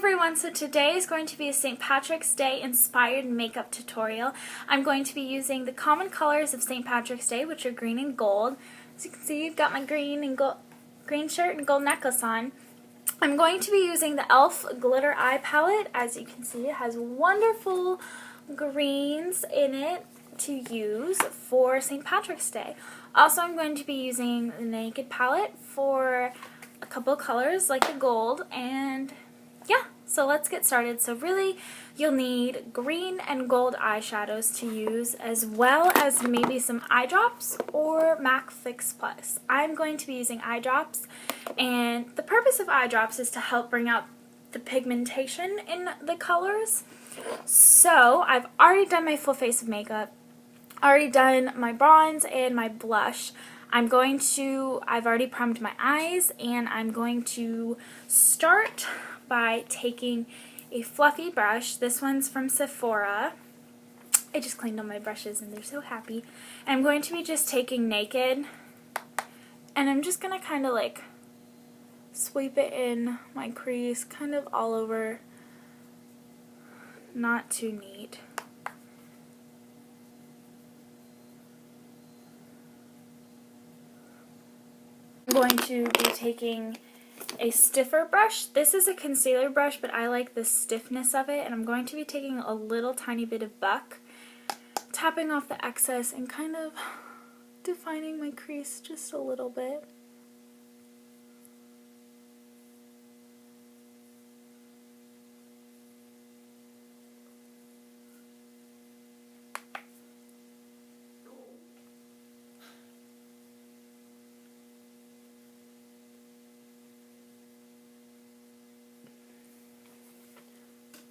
Everyone, so today is going to be a St. Patrick's Day inspired makeup tutorial. I'm going to be using the common colors of St. Patrick's Day, which are green and gold. As you can see, I've got my green shirt and gold necklace on. I'm going to be using the e.l.f. glitter eye palette. As you can see, it has wonderful greens in it to use for St. Patrick's Day. Also, I'm going to be using the Naked palette for a couple colors like the gold, and yeah, so let's get started. So really, you'll need green and gold eyeshadows to use, as well as maybe some eye drops or MAC Fix Plus. I'm going to be using eye drops, and the purpose of eye drops is to help bring out the pigmentation in the colors. So I've already done my full face of makeup, already done my bronze and my blush. I've already primed my eyes, and I'm going to start by taking a fluffy brush. This one's from Sephora. I just cleaned all my brushes and they're so happy. And I'm going to be just taking Naked, and I'm just going to kind of like sweep it in my crease, kind of all over. Not too neat. I'm going to be taking a stiffer brush. This is a concealer brush, but I like the stiffness of it, and I'm going to be taking a little tiny bit of Buck, tapping off the excess and kind of defining my crease just a little bit.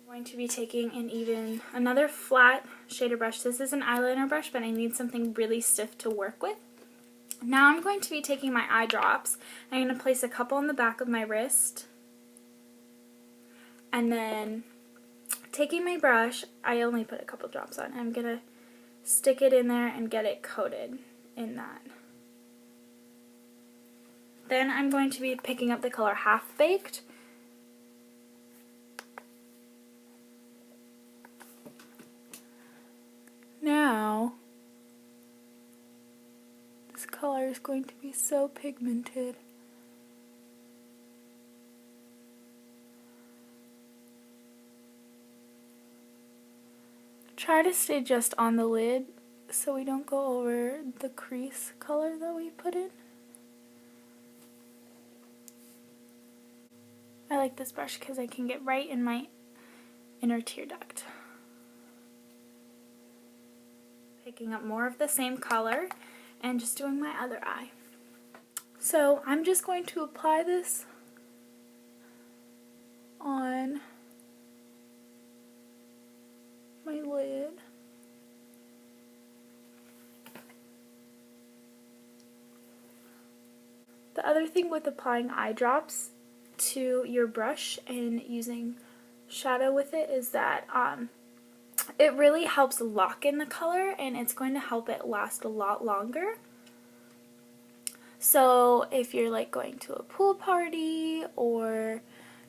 I'm going to be taking another flat shader brush. This is an eyeliner brush, but I need something really stiff to work with. Now I'm going to be taking my eye drops. I'm going to place a couple on the back of my wrist, and then taking my brush, I only put a couple drops on. I'm going to stick it in there and get it coated in that. Then I'm going to be picking up the color Half Baked. Now, this color is going to be so pigmented. Try to stay just on the lid so we don't go over the crease color that we put in. I like this brush because I can get right in my inner tear duct. Picking up more of the same color and just doing my other eye. So I'm just going to apply this on my lid. The other thing with applying eye drops to your brush and using shadow with it is that it really helps lock in the color, and it's going to help it last a lot longer. So if you're like going to a pool party or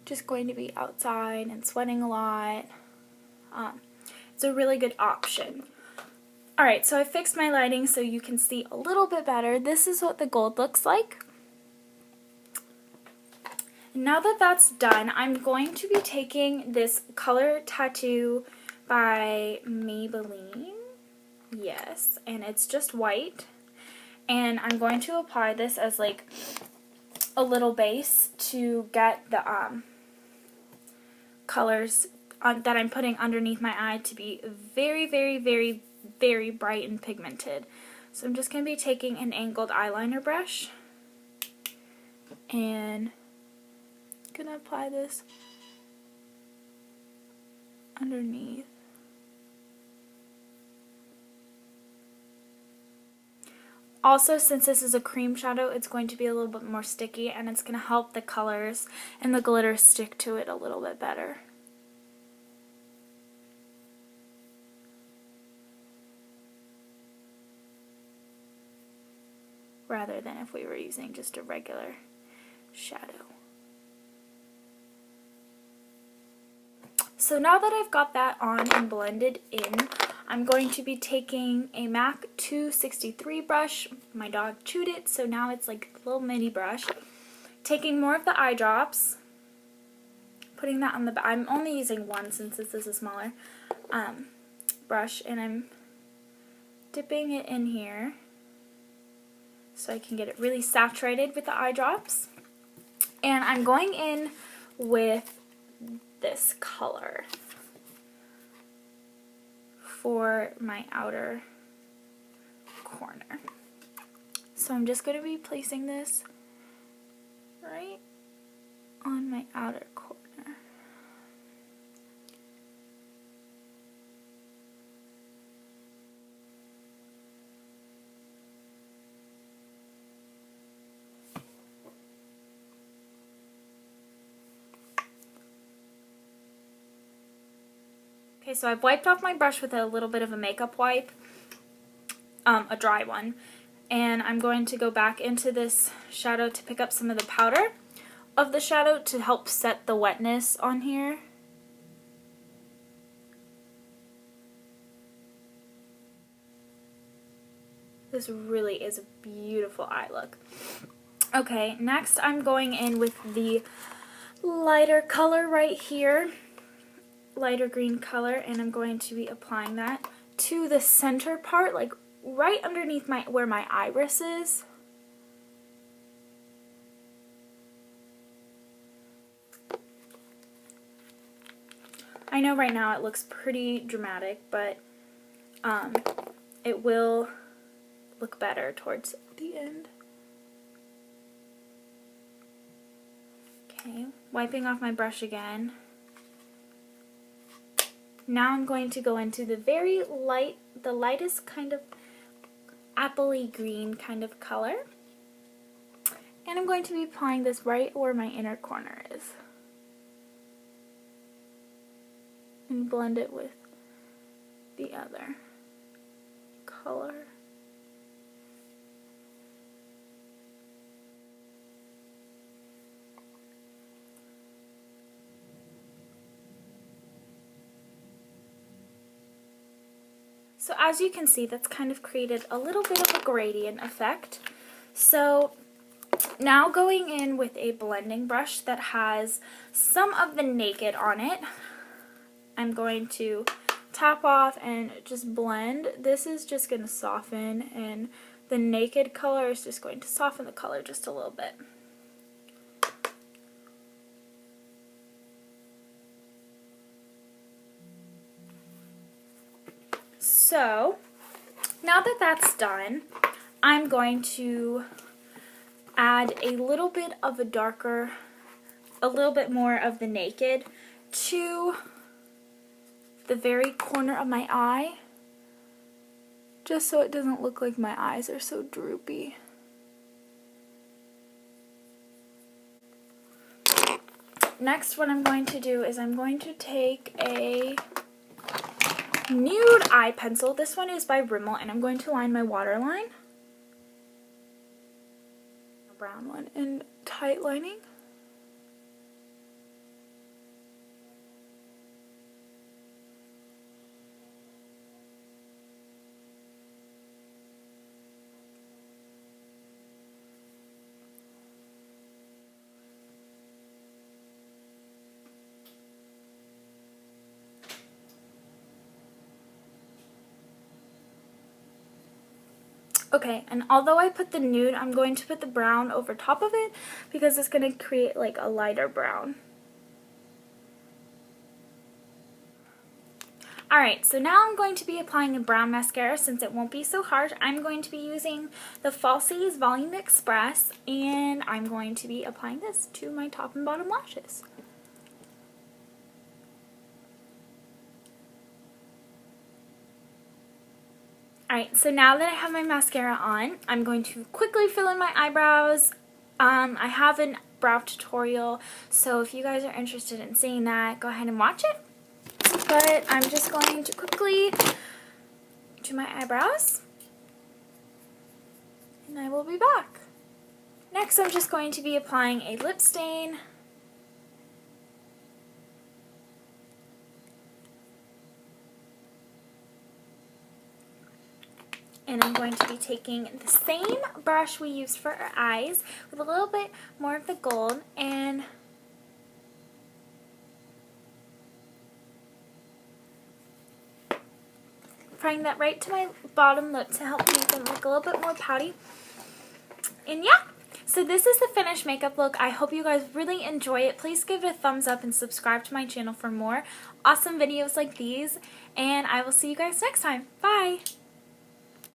just going to be outside and sweating a lot, it's a really good option. Alright, so I fixed my lighting so you can see a little bit better. This is what the gold looks like. Now that that's done, I'm going to be taking this Color Tattoo by Maybelline. Yes, and it's just white. And I'm going to apply this as like a little base to get the colors that I'm putting underneath my eye to be very, very, very, very bright and pigmented. So I'm just going to be taking an angled eyeliner brush and I'm going to apply this underneath. Also, since this is a cream shadow, it's going to be a little bit more sticky, and it's going to help the colors and the glitter stick to it a little bit better. Rather than if we were using just a regular shadow. So now that I've got that on and blended in, I'm going to be taking a MAC 263 brush. My dog chewed it, so now it's like a little mini brush. Taking more of the eye drops, putting that on the, I'm only using one since this is a smaller brush, and I'm dipping it in here so I can get it really saturated with the eye drops. And I'm going in with this color for my outer corner. So I'm just going to be placing this right on my outer corner. Okay, so I've wiped off my brush with a little bit of a makeup wipe, a dry one, and I'm going to go back into this shadow to pick up some of the powder of the shadow to help set the wetness on here. This really is a beautiful eye look. Okay, next I'm going in with the lighter color right here, lighter green color, and I'm going to be applying that to the center part, like right underneath where my iris is. I know right now it looks pretty dramatic, but it will look better towards the end. Okay, wiping off my brush again. Now I'm going to go into the very light, the lightest kind of appley green kind of color. And I'm going to be applying this right where my inner corner is. And blend it with the other color. So as you can see, that's kind of created a little bit of a gradient effect. So now going in with a blending brush that has some of the naked on it, I'm going to tap off and just blend. This is just going to soften, and the naked color is just going to soften the color just a little bit. So now that that's done, I'm going to add a little bit of a darker, a little bit more of the naked to the very corner of my eye, just so it doesn't look like my eyes are so droopy. Next, what I'm going to do is I'm going to take a nude eye pencil. This one is by Rimmel, and I'm going to line my waterline. A brown one and tight lining. Okay, and although I put the nude, I'm going to put the brown over top of it because it's going to create like a lighter brown. Alright, so now I'm going to be applying a brown mascara since it won't be so harsh. I'm going to be using the Falsies Volume Express, and I'm going to be applying this to my top and bottom lashes. Alright, so now that I have my mascara on, I'm going to quickly fill in my eyebrows. I have a brow tutorial, so if you guys are interested in seeing that, go ahead and watch it. But I'm just going to quickly do my eyebrows, and I will be back. Next, I'm just going to be applying a lip stain. And I'm going to be taking the same brush we used for our eyes with a little bit more of the gold and applying that right to my bottom lip to help make them look a little bit more pouty. And yeah, so this is the finished makeup look. I hope you guys really enjoy it. Please give it a thumbs up and subscribe to my channel for more awesome videos like these. And I will see you guys next time. Bye!